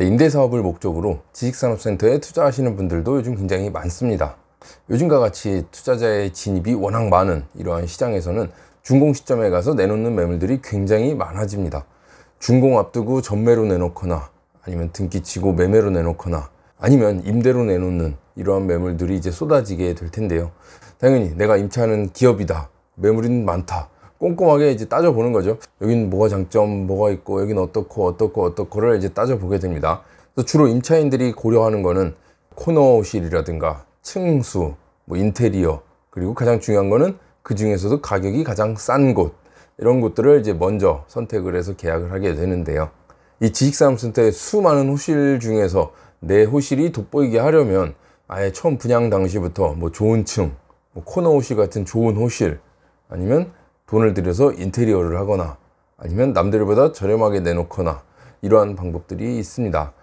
임대사업을 목적으로 지식산업센터에 투자하시는 분들도 요즘 굉장히 많습니다. 요즘과 같이 투자자의 진입이 워낙 많은 이러한 시장에서는 준공 시점에 가서 내놓는 매물들이 굉장히 많아집니다. 준공 앞두고 전매로 내놓거나 아니면 등기치고 매매로 내놓거나 아니면 임대로 내놓는 이러한 매물들이 이제 쏟아지게 될 텐데요. 당연히 내가 임차하는 기업이다, 매물이 많다, 꼼꼼하게 이제 따져보는 거죠. 여긴 뭐가 장점, 뭐가 있고, 여긴 어떻고를 이제 따져보게 됩니다. 그래서 주로 임차인들이 고려하는 거는 코너실이라든가 층수, 인테리어, 그리고 가장 중요한 거는 그 중에서도 가격이 가장 싼 곳, 이런 곳들을 이제 먼저 선택을 해서 계약을 하게 되는데요. 이 지식산업센터의 수많은 호실 중에서 내 호실이 돋보이게 하려면 아예 처음 분양 당시부터 좋은 층, 코너 호실 같은 좋은 호실, 아니면 돈을 들여서 인테리어를 하거나 아니면 남들보다 저렴하게 내놓거나 이러한 방법들이 있습니다.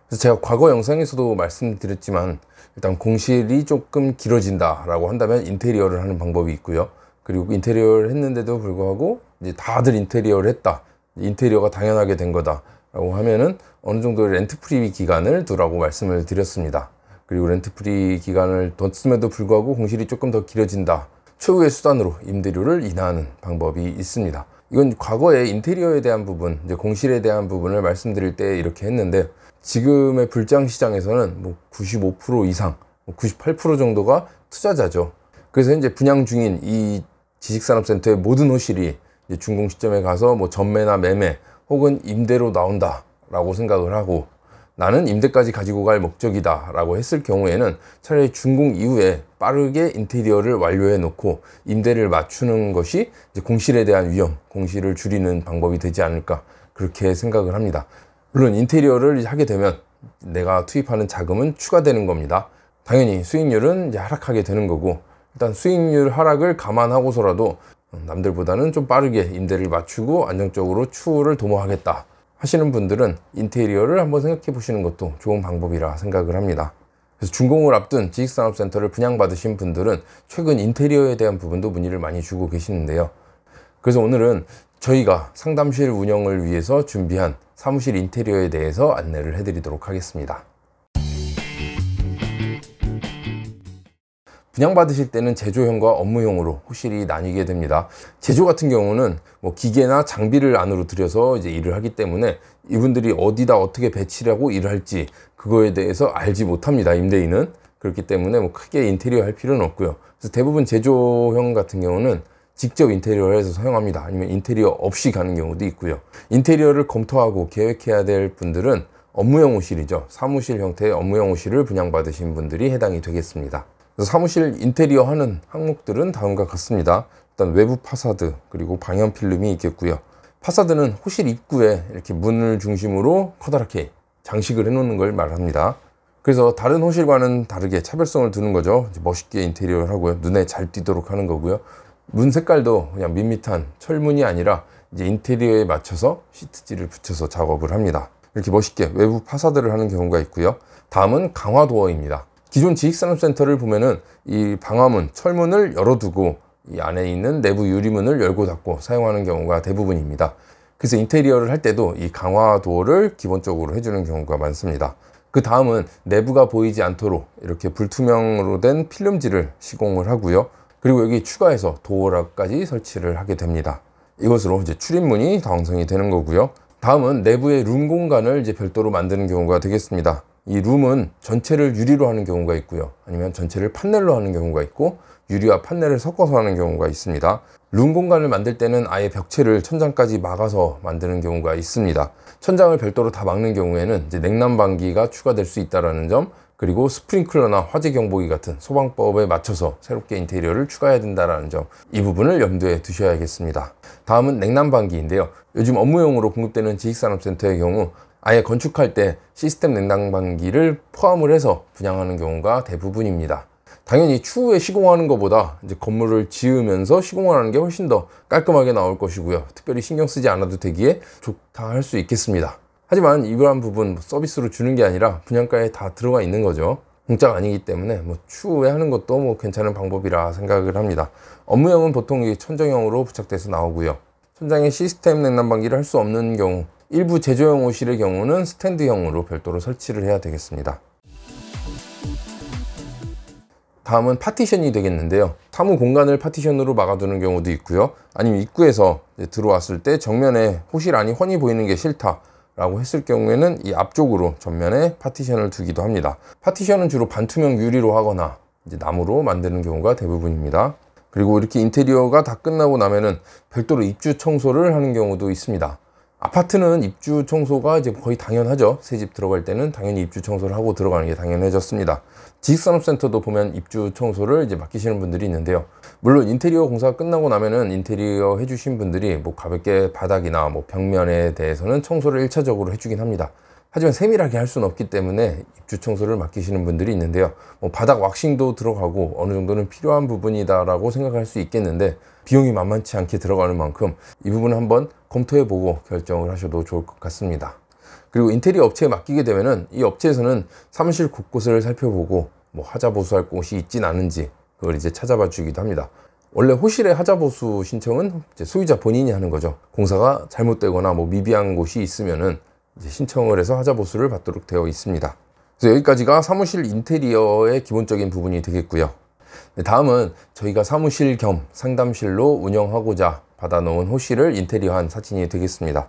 그래서 제가 과거 영상에서도 말씀드렸지만 일단 공실이 조금 길어진다 라고 한다면 인테리어를 하는 방법이 있고요. 그리고 인테리어를 했는데도 불구하고 이제 다들 인테리어를 했다, 인테리어가 당연하게 된 거다 라고 하면은 어느 정도 렌트프리 기간을 두라고 말씀을 드렸습니다. 그리고 렌트프리 기간을 뒀음에도 불구하고 공실이 조금 더 길어진다, 최후의 수단으로 임대료를 인하하는 방법이 있습니다. 이건 과거에 인테리어에 대한 부분, 이제 공실에 대한 부분을 말씀드릴 때 이렇게 했는데, 지금의 불장 시장에서는 95% 이상, 98% 정도가 투자자죠. 그래서 이제 분양 중인 이 지식산업센터의 모든 호실이 이제 준공 시점에 가서 전매나 매매 혹은 임대로 나온다 라고 생각을 하고, 나는 임대까지 가지고 갈 목적이다 라고 했을 경우에는 차라리 준공 이후에 빠르게 인테리어를 완료해 놓고 임대를 맞추는 것이 이제 공실에 대한 위험, 공실을 줄이는 방법이 되지 않을까, 그렇게 생각을 합니다. 물론 인테리어를 하게 되면 내가 투입하는 자금은 추가되는 겁니다. 당연히 수익률은 이제 하락하게 되는 거고, 일단 수익률 하락을 감안하고서라도 남들보다는 좀 빠르게 임대를 맞추고 안정적으로 추후를 도모하겠다 하시는 분들은 인테리어를 한번 생각해 보시는 것도 좋은 방법이라 생각을 합니다. 그래서 준공을 앞둔 지식산업센터를 분양받으신 분들은 최근 인테리어에 대한 부분도 문의를 많이 주고 계시는데요. 그래서 오늘은 저희가 상담실 운영을 위해서 준비한 사무실 인테리어에 대해서 안내를 해드리도록 하겠습니다. 분양받으실 때는 제조형과 업무용으로 호실이 나뉘게 됩니다. 제조 같은 경우는 기계나 장비를 안으로 들여서 이제 일을 하기 때문에 이분들이 어디다 어떻게 배치를 하고 일을 할지 그거에 대해서 알지 못합니다, 임대인은. 그렇기 때문에 크게 인테리어 할 필요는 없고요. 그래서 대부분 제조형 같은 경우는 직접 인테리어를 해서 사용합니다. 아니면 인테리어 없이 가는 경우도 있고요. 인테리어를 검토하고 계획해야 될 분들은 업무용 호실이죠. 사무실 형태의 업무용 호실을 분양받으신 분들이 해당이 되겠습니다. 그래서 사무실 인테리어 하는 항목들은 다음과 같습니다. 일단 외부 파사드, 그리고 방연 필름이 있겠고요. 파사드는 호실 입구에 이렇게 문을 중심으로 커다랗게 장식을 해놓는 걸 말합니다. 그래서 다른 호실과는 다르게 차별성을 두는 거죠. 멋있게 인테리어를 하고요. 눈에 잘 띄도록 하는 거고요. 문 색깔도 그냥 밋밋한 철문이 아니라 이제 인테리어에 맞춰서 시트지를 붙여서 작업을 합니다. 이렇게 멋있게 외부 파사드를 하는 경우가 있고요. 다음은 강화도어입니다. 기존 지식산업센터를 보면은 이 방화문, 철문을 열어두고 이 안에 있는 내부 유리문을 열고 닫고 사용하는 경우가 대부분입니다. 그래서 인테리어를 할 때도 이 강화도어를 기본적으로 해주는 경우가 많습니다. 그 다음은 내부가 보이지 않도록 이렇게 불투명으로 된 필름지를 시공을 하고요. 그리고 여기 추가해서 도어락까지 설치를 하게 됩니다. 이것으로 이제 출입문이 완성이 되는 거고요. 다음은 내부의 룸 공간을 이제 별도로 만드는 경우가 되겠습니다. 이 룸은 전체를 유리로 하는 경우가 있고요. 아니면 전체를 판넬로 하는 경우가 있고, 유리와 판넬을 섞어서 하는 경우가 있습니다. 룸 공간을 만들 때는 아예 벽체를 천장까지 막아서 만드는 경우가 있습니다. 천장을 별도로 다 막는 경우에는 이제 냉난방기가 추가될 수 있다는 점, 그리고 스프링클러나 화재 경보기 같은 소방법에 맞춰서 새롭게 인테리어를 추가해야 된다는 점, 이 부분을 염두에 두셔야겠습니다. 다음은 냉난방기인데요. 요즘 업무용으로 공급되는 지식산업센터의 경우 아예 건축할 때 시스템 냉난방기를 포함을 해서 분양하는 경우가 대부분입니다. 당연히 추후에 시공하는 것보다 이제 건물을 지으면서 시공을 하는 게 훨씬 더 깔끔하게 나올 것이고요. 특별히 신경 쓰지 않아도 되기에 좋다 할 수 있겠습니다. 하지만 이러한 부분 서비스로 주는 게 아니라 분양가에 다 들어가 있는 거죠. 공짜가 아니기 때문에 추후에 하는 것도 괜찮은 방법이라 생각을 합니다. 업무형은 보통 천정형으로 부착돼서 나오고요. 천장에 시스템 냉난방기를 할 수 없는 경우, 일부 제조형 호실의 경우는 스탠드형으로 별도로 설치를 해야 되겠습니다. 다음은 파티션이 되겠는데요. 사무 공간을 파티션으로 막아두는 경우도 있고요. 아니면 입구에서 들어왔을 때 정면에 호실 안이 훤히 보이는 게 싫다 라고 했을 경우에는 이 앞쪽으로 전면에 파티션을 두기도 합니다. 파티션은 주로 반투명 유리로 하거나 이제 나무로 만드는 경우가 대부분입니다. 그리고 이렇게 인테리어가 다 끝나고 나면은 별도로 입주 청소를 하는 경우도 있습니다. 아파트는 입주 청소가 이제 거의 당연하죠. 새 집 들어갈 때는 당연히 입주 청소를 하고 들어가는 게 당연해졌습니다. 지식산업센터도 보면 입주 청소를 이제 맡기시는 분들이 있는데요. 물론 인테리어 공사가 끝나고 나면은 인테리어 해주신 분들이 뭐 가볍게 바닥이나 뭐 벽면에 대해서는 청소를 1차적으로 해주긴 합니다. 하지만 세밀하게 할 수는 없기 때문에 입주 청소를 맡기시는 분들이 있는데요. 뭐 바닥 왁싱도 들어가고 어느 정도는 필요한 부분이다라고 생각할 수 있겠는데 비용이 만만치 않게 들어가는 만큼 이 부분을 한번 검토해보고 결정을 하셔도 좋을 것 같습니다. 그리고 인테리어 업체에 맡기게 되면은 이 업체에서는 사무실 곳곳을 살펴보고 뭐 하자 보수할 곳이 있진 않은지 그걸 이제 찾아봐 주기도 합니다. 원래 호실의 하자 보수 신청은 이제 소유자 본인이 하는 거죠. 공사가 잘못되거나 뭐 미비한 곳이 있으면은 이제 신청을 해서 하자 보수를 받도록 되어 있습니다. 그래서 여기까지가 사무실 인테리어의 기본적인 부분이 되겠고요. 다음은 저희가 사무실 겸 상담실로 운영하고자 받아놓은 호실을 인테리어한 사진이 되겠습니다.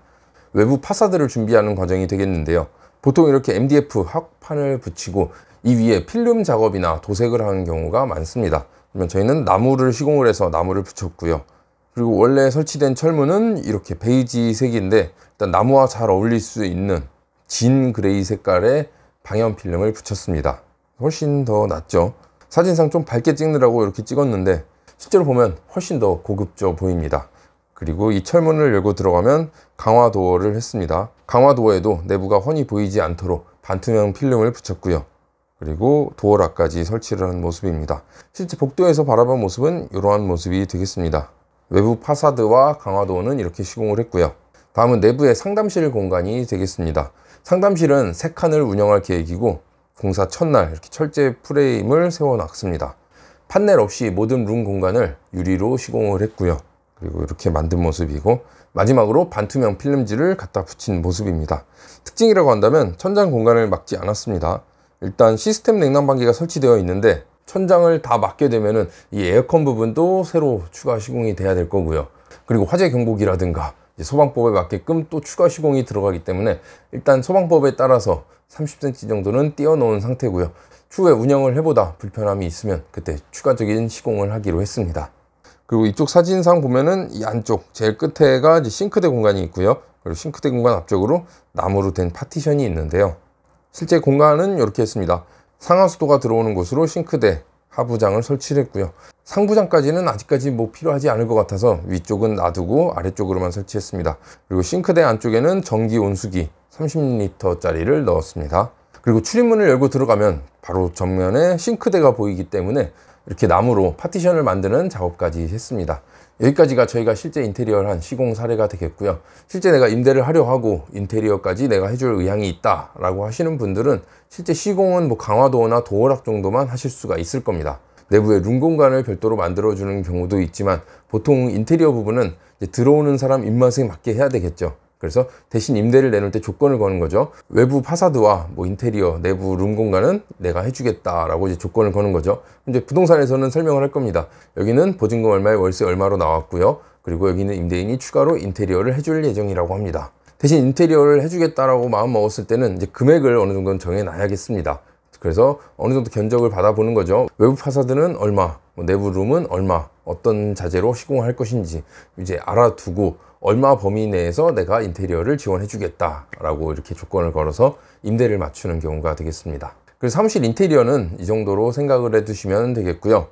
외부 파사드를 준비하는 과정이 되겠는데요. 보통 이렇게 MDF 합판을 붙이고 이 위에 필름 작업이나 도색을 하는 경우가 많습니다. 그러면 저희는 나무를 시공을 해서 나무를 붙였고요. 그리고 원래 설치된 철문은 이렇게 베이지 색인데 일단 나무와 잘 어울릴 수 있는 진 그레이 색깔의 방연 필름을 붙였습니다. 훨씬 더 낫죠. 사진상 좀 밝게 찍느라고 이렇게 찍었는데 실제로 보면 훨씬 더 고급져 보입니다. 그리고 이 철문을 열고 들어가면 강화 도어를 했습니다. 강화 도어에도 내부가 훤히 보이지 않도록 반투명 필름을 붙였고요. 그리고 도어락까지 설치를 한 모습입니다. 실제 복도에서 바라본 모습은 이러한 모습이 되겠습니다. 외부 파사드와 강화 도어는 이렇게 시공을 했고요. 다음은 내부의 상담실 공간이 되겠습니다. 상담실은 3칸을 운영할 계획이고 공사 첫날 이렇게 철제 프레임을 세워놨습니다. 판넬 없이 모든 룸 공간을 유리로 시공을 했고요. 그리고 이렇게 만든 모습이고 마지막으로 반투명 필름지를 갖다 붙인 모습입니다. 특징이라고 한다면 천장 공간을 막지 않았습니다. 일단 시스템 냉난방기가 설치되어 있는데 천장을 다 막게 되면은 이 에어컨 부분도 새로 추가 시공이 돼야 될 거고요. 그리고 화재 경보기라든가 소방법에 맞게끔 또 추가 시공이 들어가기 때문에 일단 소방법에 따라서 30cm 정도는 띄워놓은 상태고요. 추후에 운영을 해보다 불편함이 있으면 그때 추가적인 시공을 하기로 했습니다. 그리고 이쪽 사진상 보면은 이 안쪽 제일 끝에가 이제 싱크대 공간이 있고요. 그리고 싱크대 공간 앞쪽으로 나무로 된 파티션이 있는데요. 실제 공간은 이렇게 했습니다. 상하수도가 들어오는 곳으로 싱크대, 하부장을 설치를 했고요. 상부장까지는 아직까지 뭐 필요하지 않을 것 같아서 위쪽은 놔두고 아래쪽으로만 설치했습니다. 그리고 싱크대 안쪽에는 전기 온수기 30L짜리를 넣었습니다. 그리고 출입문을 열고 들어가면 바로 정면에 싱크대가 보이기 때문에 이렇게 나무로 파티션을 만드는 작업까지 했습니다. 여기까지가 저희가 실제 인테리어를 한 시공 사례가 되겠고요. 실제 내가 임대를 하려 하고 인테리어까지 내가 해줄 의향이 있다 라고 하시는 분들은 실제 시공은 뭐 강화도어나 도어락 정도만 하실 수가 있을 겁니다. 내부에 룸 공간을 별도로 만들어주는 경우도 있지만 보통 인테리어 부분은 이제 들어오는 사람 입맛에 맞게 해야 되겠죠. 그래서 대신 임대를 내놓을 때 조건을 거는 거죠. 외부 파사드와 뭐 인테리어, 내부 룸 공간은 내가 해주겠다라고 이제 조건을 거는 거죠. 이제 부동산에서는 설명을 할 겁니다. 여기는 보증금 얼마에 월세 얼마로 나왔고요. 그리고 여기는 임대인이 추가로 인테리어를 해줄 예정이라고 합니다. 대신 인테리어를 해주겠다라고 마음 먹었을 때는 이제 금액을 어느 정도는 정해놔야겠습니다. 그래서 어느 정도 견적을 받아보는 거죠. 외부 파사드는 얼마, 뭐 내부 룸은 얼마, 어떤 자재로 시공할 것인지 이제 알아두고 얼마 범위 내에서 내가 인테리어를 지원해 주겠다 라고 이렇게 조건을 걸어서 임대를 맞추는 경우가 되겠습니다. 그래서 사무실 인테리어는 이 정도로 생각을 해 두시면 되겠고요.